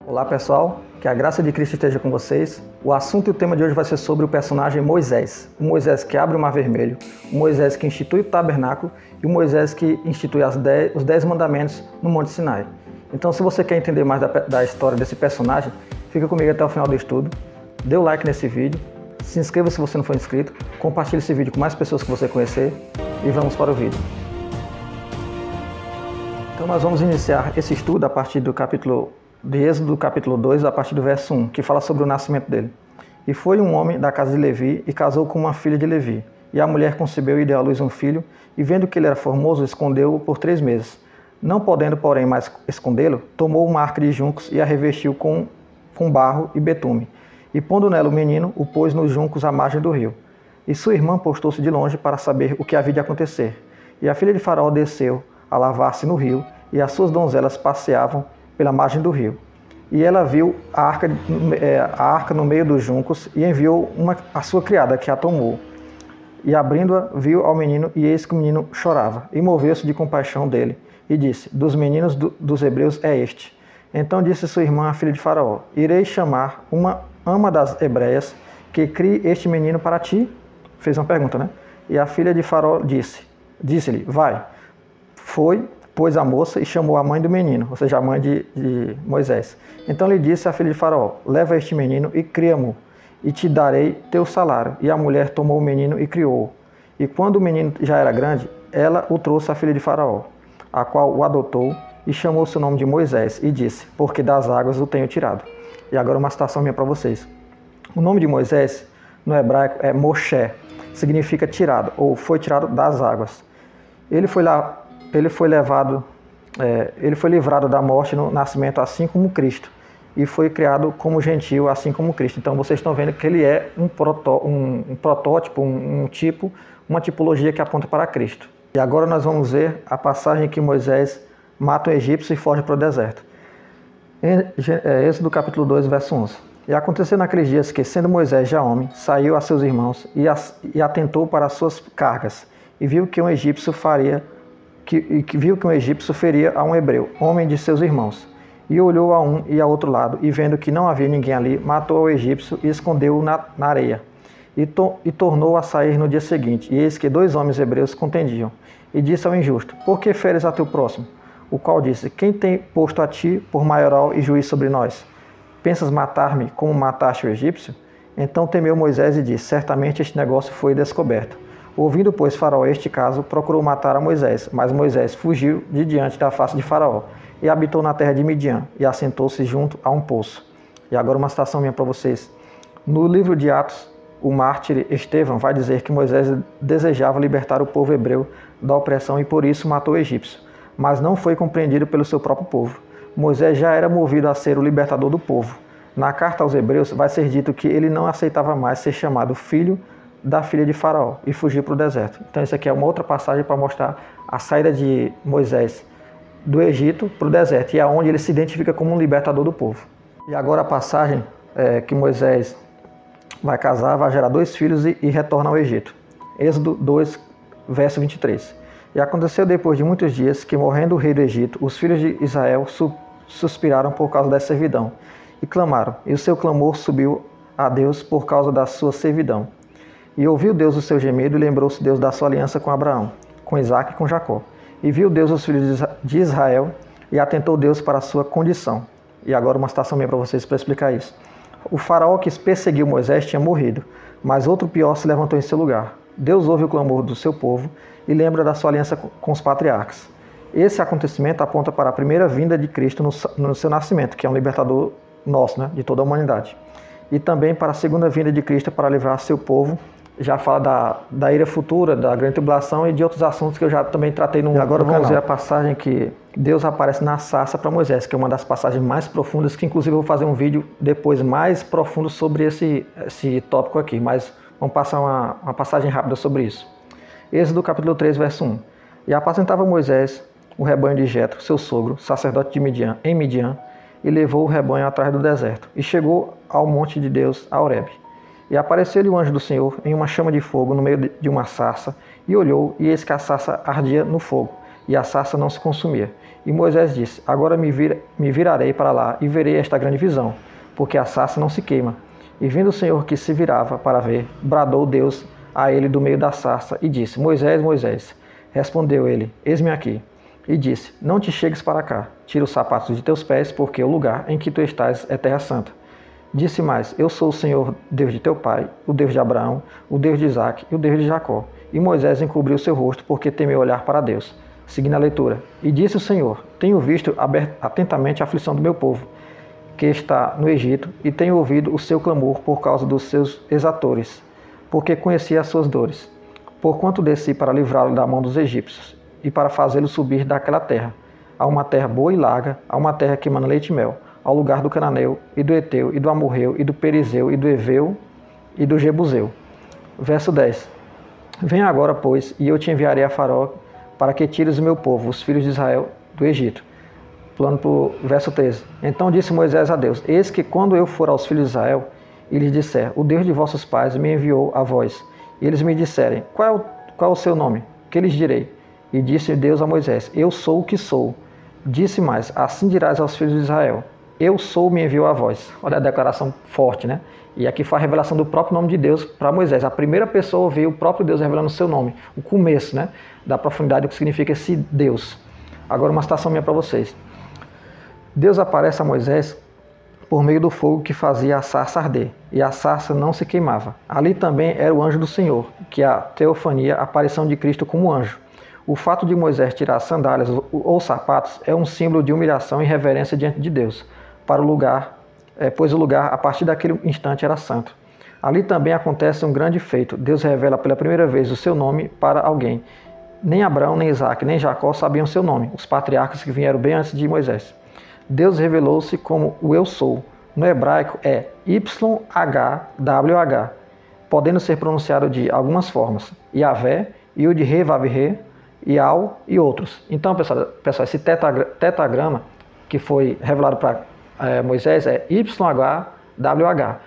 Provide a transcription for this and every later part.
Olá pessoal, que a graça de Cristo esteja com vocês. O assunto e o tema de hoje vai ser sobre o personagem Moisés. O Moisés que abre o Mar Vermelho, o Moisés que institui o tabernáculo e o Moisés que institui os 10 mandamentos no Monte Sinai. Então, se você quer entender mais da história desse personagem, fica comigo até o final do estudo. Dê o like nesse vídeo, se inscreva se você não for inscrito, compartilhe esse vídeo com mais pessoas que você conhecer e vamos para o vídeo. Então nós vamos iniciar esse estudo a partir do Êxodo, capítulo 2, a partir do verso 1, que fala sobre o nascimento dele. E foi um homem da casa de Levi e casou com uma filha de Levi. E a mulher concebeu e deu à luz um filho, e vendo que ele era formoso, escondeu-o por 3 meses. Não podendo, porém, mais escondê-lo, tomou uma arca de juncos e a revestiu com barro e betume. E pondo nela o menino, o pôs nos juncos à margem do rio. E sua irmã postou-se de longe para saber o que havia de acontecer. E a filha de Faraó desceu a lavar-se no rio, e as suas donzelas passeavam pela margem do rio. E ela viu a arca no meio dos juncos e enviou a sua criada, que a tomou. E abrindo-a, viu ao menino, e eis que o menino chorava. E moveu-se de compaixão dele, e disse: dos meninos dos hebreus é este. Então disse sua irmã, a filha de Faraó: irei chamar uma ama das hebreias, que crie este menino para ti? Fez uma pergunta, né? E a filha de Faraó disse-lhe: vai. Foi, pois, a moça e chamou a mãe do menino, ou seja, a mãe de Moisés. Então lhe disse a filha de Faraó: leva este menino e cria-mo, e te darei teu salário. E a mulher tomou o menino e criou-o. E quando o menino já era grande, ela o trouxe à filha de Faraó, a qual o adotou e chamou seu nome de Moisés, e disse: porque das águas o tenho tirado. E agora uma citação minha para vocês. O nome de Moisés, no hebraico, é Moshe, significa tirado, ou foi tirado das águas. Ele foi livrado da morte no nascimento, assim como Cristo, e foi criado como gentio, assim como Cristo. Então vocês estão vendo que ele é um protótipo, uma tipologia que aponta para Cristo. E agora nós vamos ver a passagem em que Moisés mata o egípcio e foge para o deserto. Êxodo capítulo 2, verso 11. E aconteceu naqueles dias que, sendo Moisés já homem, saiu a seus irmãos e atentou para as suas cargas, e viu que um egípcio feria a um hebreu, homem de seus irmãos. E olhou a um e a outro lado, e vendo que não havia ninguém ali, matou o egípcio e escondeu-o na areia. E tornou a sair no dia seguinte, e eis que 2 homens hebreus contendiam. E disse ao injusto: por que feres a teu próximo? O qual disse: quem tem posto a ti por maioral e juiz sobre nós? Pensas matar-me como mataste o egípcio? Então temeu Moisés e disse: certamente este negócio foi descoberto. Ouvindo, pois, Faraó este caso, procurou matar a Moisés, mas Moisés fugiu de diante da face de Faraó, e habitou na terra de Midian, e assentou-se junto a um poço. E agora uma citação minha para vocês. No livro de Atos, o mártir Estevão vai dizer que Moisés desejava libertar o povo hebreu da opressão e por isso matou o egípcio, mas não foi compreendido pelo seu próprio povo. Moisés já era movido a ser o libertador do povo. Na carta aos hebreus vai ser dito que ele não aceitava mais ser chamado filho da filha de Faraó e fugiu para o deserto. Então isso aqui é uma outra passagem para mostrar a saída de Moisés do Egito para o deserto, e é onde ele se identifica como um libertador do povo. E agora a passagem que Moisés vai casar, vai gerar 2 filhos e retorna ao Egito. Êxodo 2, verso 23. E aconteceu depois de muitos dias que, morrendo o rei do Egito, os filhos de Israel suspiraram por causa da servidão e clamaram, e o seu clamor subiu a Deus por causa da sua servidão. E ouviu Deus o seu gemido, e lembrou-se Deus da sua aliança com Abraão, com Isaque e com Jacó. E viu Deus os filhos de Israel, e atentou Deus para a sua condição. E agora uma citação minha para vocês para explicar isso. O faraó que perseguiu Moisés tinha morrido, mas outro pior se levantou em seu lugar. Deus ouve o clamor do seu povo e lembra da sua aliança com os patriarcas. Esse acontecimento aponta para a primeira vinda de Cristo no seu nascimento, que é um libertador nosso, né, de toda a humanidade. E também para a segunda vinda de Cristo para livrar seu povo. Já fala da ira futura, da grande tribulação e de outros assuntos que eu já também tratei no canal. Agora vamos ver a passagem que Deus aparece na sarça para Moisés, que é uma das passagens mais profundas, que inclusive eu vou fazer um vídeo depois mais profundo sobre esse tópico aqui, mas vamos passar uma passagem rápida sobre isso. Êxodo capítulo 3, verso 1. E apacentava Moisés o rebanho de Jetro, seu sogro, sacerdote de Midian, em Midian, e levou o rebanho atrás do deserto, e chegou ao monte de Deus, a Horebe. E apareceu-lhe o anjo do Senhor em uma chama de fogo no meio de uma sarça, e olhou, e eis que a sarça ardia no fogo, e a sarça não se consumia. E Moisés disse: Agora me virarei para lá e verei esta grande visão, porque a sarça não se queima. E vindo o Senhor que se virava para ver, bradou Deus a ele do meio da sarça e disse: Moisés, Moisés. Respondeu ele: Eis-me aqui. E disse: Não te chegues para cá, tira os sapatos de teus pés, porque o lugar em que tu estás é terra santa. Disse mais: Eu sou o Senhor, Deus de teu pai, o Deus de Abraão, o Deus de Isaque e o Deus de Jacó. E Moisés encobriu seu rosto, porque temeu olhar para Deus. Seguindo a leitura. E disse o Senhor: Tenho visto atentamente a aflição do meu povo, que está no Egito, e tenho ouvido o seu clamor por causa dos seus exatores, porque conheci as suas dores. Porquanto desci para livrá-lo da mão dos egípcios, e para fazê-lo subir daquela terra, a uma terra boa e larga, a uma terra que mana leite e mel, ao lugar do cananeu, e do Eteu, e do Amorreu, e do Perizeu, e do Eveu, e do Jebuseu. Verso 10. Venha agora, pois, e eu te enviarei a Faraó, para que tires o meu povo, os filhos de Israel, do Egito. Plano para o verso 13. Então disse Moisés a Deus: Eis que quando eu for aos filhos de Israel, e lhes disser: O Deus de vossos pais me enviou a vós, e eles me disserem: Qual é o seu nome? Que lhes direi? E disse Deus a Moisés: Eu sou o que sou. Disse mais: Assim dirás aos filhos de Israel: Eu sou, me enviou a vós. Olha a declaração forte, né? E aqui foi a revelação do próprio nome de Deus para Moisés. A primeira pessoa a ouvir o próprio Deus revelando o seu nome. O começo, né? Da profundidade do que significa esse Deus. Agora uma citação minha para vocês. Deus aparece a Moisés por meio do fogo que fazia a sarça arder, e a sarça não se queimava. Ali também era o anjo do Senhor, que é a teofania, a aparição de Cristo como anjo. O fato de Moisés tirar as sandálias ou sapatos é um símbolo de humilhação e reverência diante de Deus, para o lugar, pois o lugar, a partir daquele instante, era santo. Ali também acontece um grande feito. Deus revela pela primeira vez o seu nome para alguém. Nem Abraão, nem Isaque, nem Jacó sabiam seu nome, os patriarcas que vieram bem antes de Moisés. Deus revelou-se como o Eu Sou. No hebraico é YHWH, podendo ser pronunciado de algumas formas: Yahvé, Yud-He, Vav-He, Yal e outros. Então, pessoal, esse tetragrama que foi revelado para Moisés é YHWH.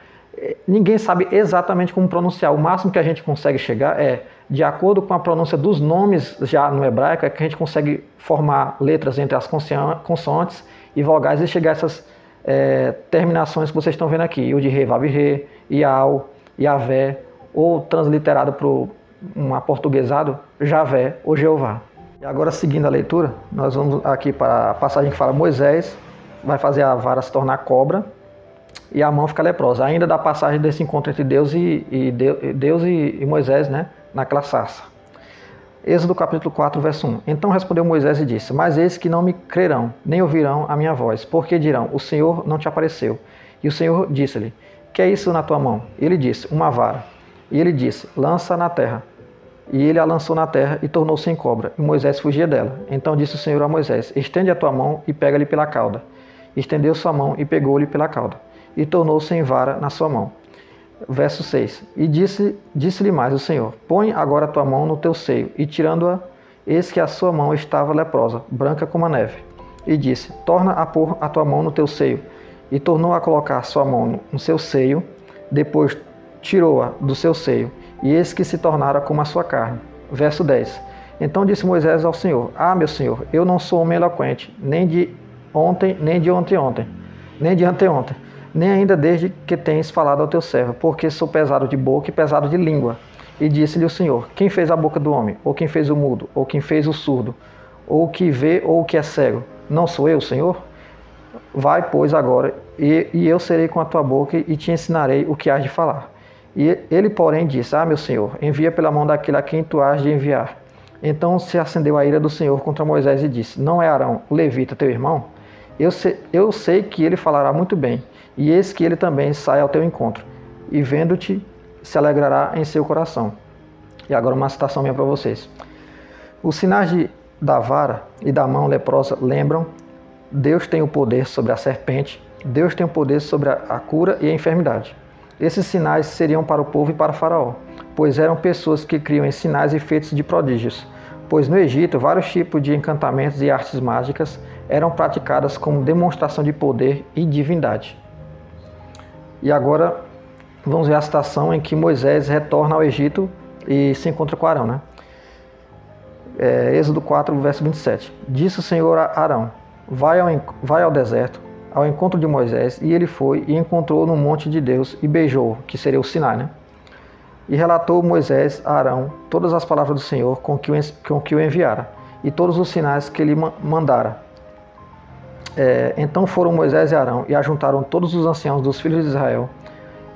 Ninguém sabe exatamente como pronunciar. O máximo que a gente consegue chegar é, de acordo com a pronúncia dos nomes já no hebraico, é que a gente consegue formar letras entre as consoantes e vogais e chegar a essas terminações que vocês estão vendo aqui. Yud-He, Vav-He, Yal, Yahvé, ou transliterado para um aportuguesado, Javé ou Jeová. E agora, seguindo a leitura, nós vamos aqui para a passagem que fala: Moisés vai fazer a vara se tornar cobra e a mão fica leprosa. Ainda da passagem desse encontro entre Deus e Moisés, né, naquela sarça. Êxodo capítulo 4, verso 1. Então respondeu Moisés e disse: Mas eis que não me crerão, nem ouvirão a minha voz, porque dirão: O Senhor não te apareceu. E o Senhor disse-lhe: Que é isso na tua mão? Ele disse: Uma vara. E ele disse: Lança na terra. E ele a lançou na terra e tornou-se em cobra, e Moisés fugia dela. Então disse o Senhor a Moisés: Estende a tua mão e pega-lhe pela cauda. Estendeu sua mão e pegou-lhe pela cauda, e tornou-se em vara na sua mão. Verso 6. E disse-lhe mais o Senhor: Põe agora a tua mão no teu seio. E tirando-a, eis que a sua mão estava leprosa, branca como a neve. E disse: Torna a pôr a tua mão no teu seio. E tornou a colocar sua mão no seu seio. Depois tirou-a do seu seio, e eis que se tornara como a sua carne. Verso 10. Então disse Moisés ao Senhor: Ah, meu Senhor, eu não sou homem eloquente, nem de ontem, nem de ontem, nem de anteontem, nem ainda desde que tens falado ao teu servo, porque sou pesado de boca e pesado de língua. E disse-lhe o Senhor: Quem fez a boca do homem? Ou quem fez o mudo? Ou quem fez o surdo? Ou o que vê, ou o que é cego? Não sou eu, Senhor? Vai, pois, agora, e eu serei com a tua boca e te ensinarei o que hás de falar. E ele, porém, disse: Ah, meu Senhor, envia pela mão daquele a quem tu hás de enviar. Então se acendeu a ira do Senhor contra Moisés e disse: Não é Arão, o levita, teu irmão? Eu sei que ele falará muito bem, e eis que ele também sai ao teu encontro, e vendo-te se alegrará em seu coração. E agora uma citação minha para vocês. Os sinais da vara e da mão leprosa lembram: Deus tem o poder sobre a serpente, Deus tem o poder sobre a cura e a enfermidade. Esses sinais seriam para o povo e para Faraó, pois eram pessoas que criam em sinais e feitos de prodígios, pois no Egito vários tipos de encantamentos e artes mágicas eram praticadas como demonstração de poder e divindade. E agora vamos ver a citação em que Moisés retorna ao Egito e se encontra com Arão, né? Êxodo 4, verso 27. Disse o Senhor a Arão: vai ao deserto, ao encontro de Moisés, e ele foi e encontrou no monte de Deus e beijou, que seria o Sinai, né? E relatou Moisés a Arão todas as palavras do Senhor com que o enviara, e todos os sinais que lhe mandara. Então foram Moisés e Arão, e ajuntaram todos os anciãos dos filhos de Israel,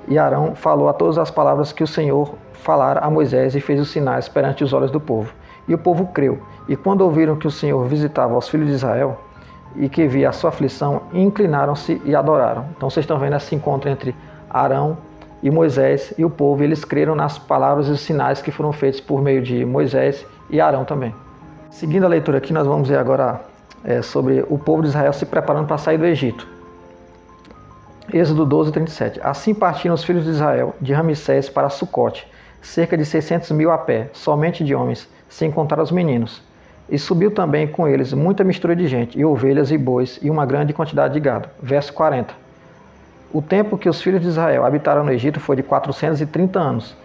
e Arão falou a todas as palavras que o Senhor falara a Moisés, e fez os sinais perante os olhos do povo. E o povo creu, e quando ouviram que o Senhor visitava os filhos de Israel, e que via a sua aflição, inclinaram-se e adoraram. Então vocês estão vendo esse encontro entre Arão e Moisés e o povo, e eles creram nas palavras e os sinais que foram feitos por meio de Moisés e Arão também. Seguindo a leitura aqui, nós vamos ver agora sobre o povo de Israel se preparando para sair do Egito. Êxodo 12, 37. Assim partiram os filhos de Israel de Ramsés para Sucote, cerca de 600.000 a pé, somente de homens, sem contar os meninos. E subiu também com eles muita mistura de gente, e ovelhas e bois, e uma grande quantidade de gado. Verso 40. O tempo que os filhos de Israel habitaram no Egito foi de 430 anos.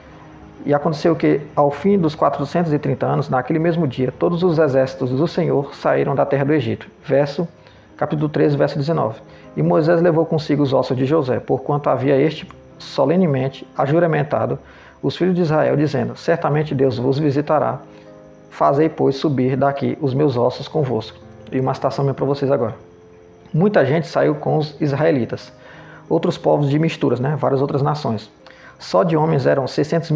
E aconteceu que, ao fim dos 430 anos, naquele mesmo dia, todos os exércitos do Senhor saíram da terra do Egito. Capítulo 13, verso 19. E Moisés levou consigo os ossos de José, porquanto havia este solenemente ajuramentado os filhos de Israel, dizendo: certamente Deus vos visitará. Fazei, pois, subir daqui os meus ossos convosco. E uma citação minha para vocês agora. Muita gente saiu com os israelitas. Outros povos de misturas, várias outras nações. Só de homens eram 600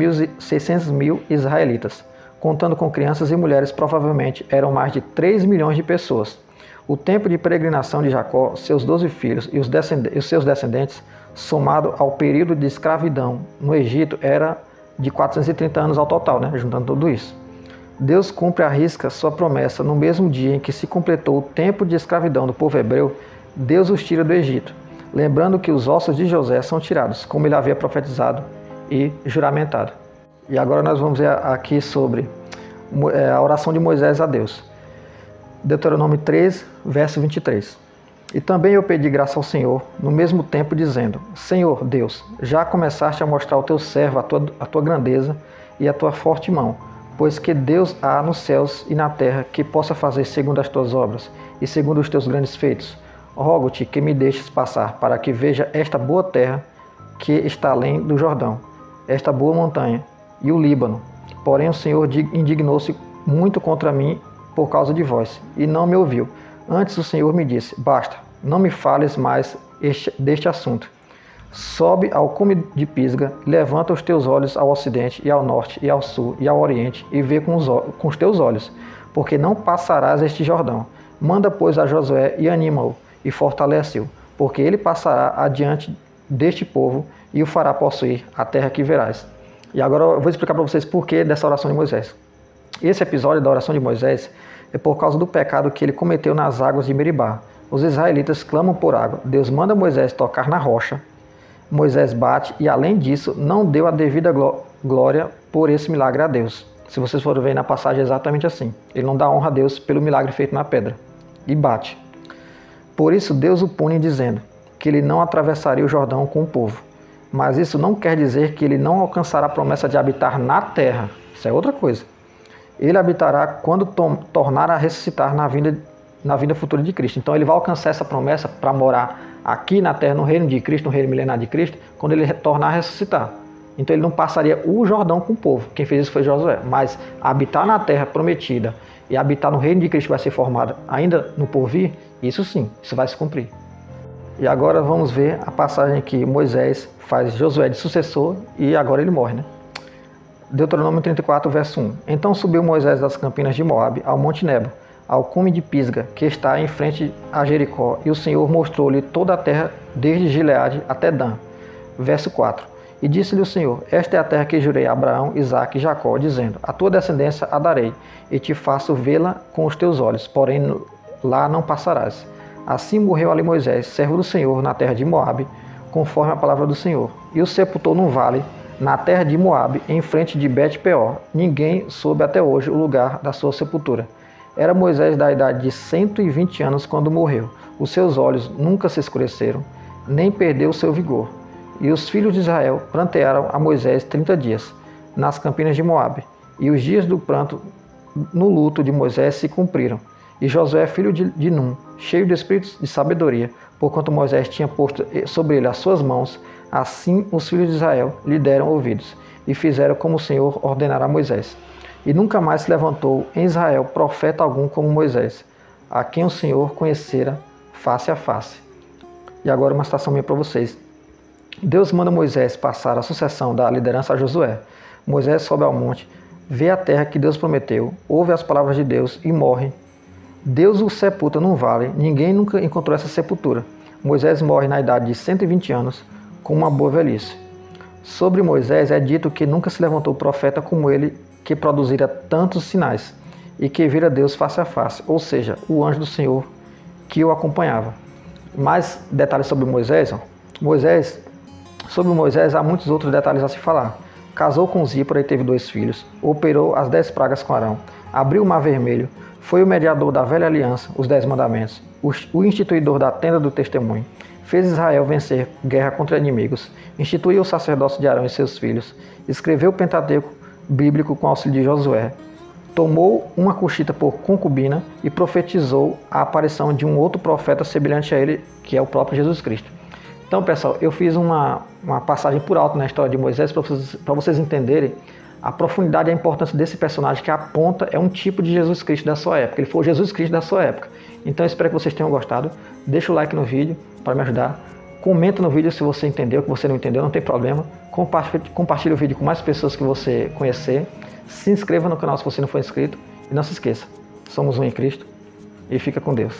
mil israelitas. Contando com crianças e mulheres, provavelmente eram mais de 3 milhões de pessoas. O tempo de peregrinação de Jacó, seus 12 filhos e os seus descendentes, somado ao período de escravidão no Egito, era de 430 anos ao total, juntando tudo isso. Deus cumpre à risca sua promessa no mesmo dia em que se completou o tempo de escravidão do povo hebreu. Deus os tira do Egito, lembrando que os ossos de José são tirados, como ele havia profetizado e juramentado. E agora nós vamos ver aqui sobre a oração de Moisés a Deus. Deuteronômio 3, verso 23. E também eu pedi graça ao Senhor, no mesmo tempo, dizendo: Senhor Deus, já começaste a mostrar ao teu servo a tua grandeza e a tua forte mão, pois que Deus há nos céus e na terra que possa fazer segundo as tuas obras e segundo os teus grandes feitos. Rogo-te que me deixes passar, para que veja esta boa terra que está além do Jordão, esta boa montanha e o Líbano. Porém o Senhor indignou-se muito contra mim por causa de vós, e não me ouviu. Antes o Senhor me disse: basta, não me fales mais deste assunto. Sobe ao cume de Pisga, levanta os teus olhos ao ocidente e ao norte e ao sul e ao oriente, e vê com os teus olhos, porque não passarás este Jordão. Manda, pois, a Josué e anima-o, e fortalece-o, porque ele passará adiante deste povo e o fará possuir a terra que verás. E agora eu vou explicar para vocês por que dessa oração de Moisés. Esse episódio da oração de Moisés é por causa do pecado que ele cometeu nas águas de Meribá. Os israelitas clamam por água. Deus manda Moisés tocar na rocha. Moisés bate e, além disso, não deu a devida glória por esse milagre a Deus. Se vocês forem ver na passagem, é exatamente assim. Ele não dá honra a Deus pelo milagre feito na pedra. E bate. Por isso Deus o pune, dizendo que ele não atravessaria o Jordão com o povo. Mas isso não quer dizer que ele não alcançará a promessa de habitar na terra. Isso é outra coisa. Ele habitará quando tornar a ressuscitar na vinda futura de Cristo. Então ele vai alcançar essa promessa para morar aqui na terra, no reino de Cristo, no reino milenar de Cristo, quando ele tornar a ressuscitar. Então ele não passaria o Jordão com o povo. Quem fez isso foi Josué. Mas habitar na terra prometida e habitar no reino de Cristo que vai ser formado ainda no porvir, isso sim, isso vai se cumprir. E agora vamos ver a passagem que Moisés faz Josué de sucessor e agora ele morre, Deuteronômio 34, verso 1. Então subiu Moisés das campinas de Moabe ao monte Nebo, ao cume de Pisga, que está em frente a Jericó, e o Senhor mostrou-lhe toda a terra, desde Gileade até Dan. Verso 4. E disse-lhe o Senhor: esta é a terra que jurei a Abraão, Isaque e Jacó, dizendo: a tua descendência a darei, e te faço vê-la com os teus olhos, porém lá não passarás. Assim morreu ali Moisés, servo do Senhor, na terra de Moabe, conforme a palavra do Senhor, e o sepultou num vale, na terra de Moabe, em frente de Bet-peor. Ninguém soube até hoje o lugar da sua sepultura. Era Moisés da idade de 120 anos quando morreu. Os seus olhos nunca se escureceram, nem perdeu o seu vigor. E os filhos de Israel prantearam a Moisés 30 dias, nas campinas de Moabe. E os dias do pranto no luto de Moisés se cumpriram. E Josué, filho de Num, cheio de espírito de sabedoria, porquanto Moisés tinha posto sobre ele as suas mãos, assim os filhos de Israel lhe deram ouvidos, e fizeram como o Senhor ordenara a Moisés. E nunca mais se levantou em Israel profeta algum como Moisés, a quem o Senhor conhecera face a face. E agora uma citação minha para vocês. Deus manda Moisés passar a sucessão da liderança a Josué. Moisés sobe ao monte, vê a terra que Deus prometeu, ouve as palavras de Deus e morre. Deus o sepulta num vale, ninguém nunca encontrou essa sepultura. Moisés morre na idade de 120 anos, com uma boa velhice. Sobre Moisés é dito que nunca se levantou profeta como ele, que produzira tantos sinais, e que vira Deus face a face, ou seja, o anjo do Senhor que o acompanhava. Mais detalhes sobre Moisés. Sobre Moisés há muitos outros detalhes a se falar. Casou com Zípora e teve 2 filhos, operou as 10 pragas com Arão, abriu o mar vermelho, foi o mediador da velha aliança, os 10 mandamentos, o instituidor da tenda do testemunho, fez Israel vencer guerra contra inimigos, instituiu o sacerdócio de Arão e seus filhos, escreveu o Pentateuco bíblico com auxílio de Josué, tomou uma cuxita por concubina e profetizou a aparição de um outro profeta semelhante a ele, que é o próprio Jesus Cristo. Então, pessoal, eu fiz uma passagem por alto na história de Moisés para vocês entenderem a profundidade e a importância desse personagem que aponta é um tipo de Jesus Cristo da sua época. Ele foi o Jesus Cristo da sua época. Então, eu espero que vocês tenham gostado. Deixa o like no vídeo para me ajudar. Comenta no vídeo se você entendeu, que você não entendeu, não tem problema. Compartilhe o vídeo com mais pessoas que você conhecer. Se inscreva no canal se você não for inscrito. E não se esqueça, somos um em Cristo. E fica com Deus.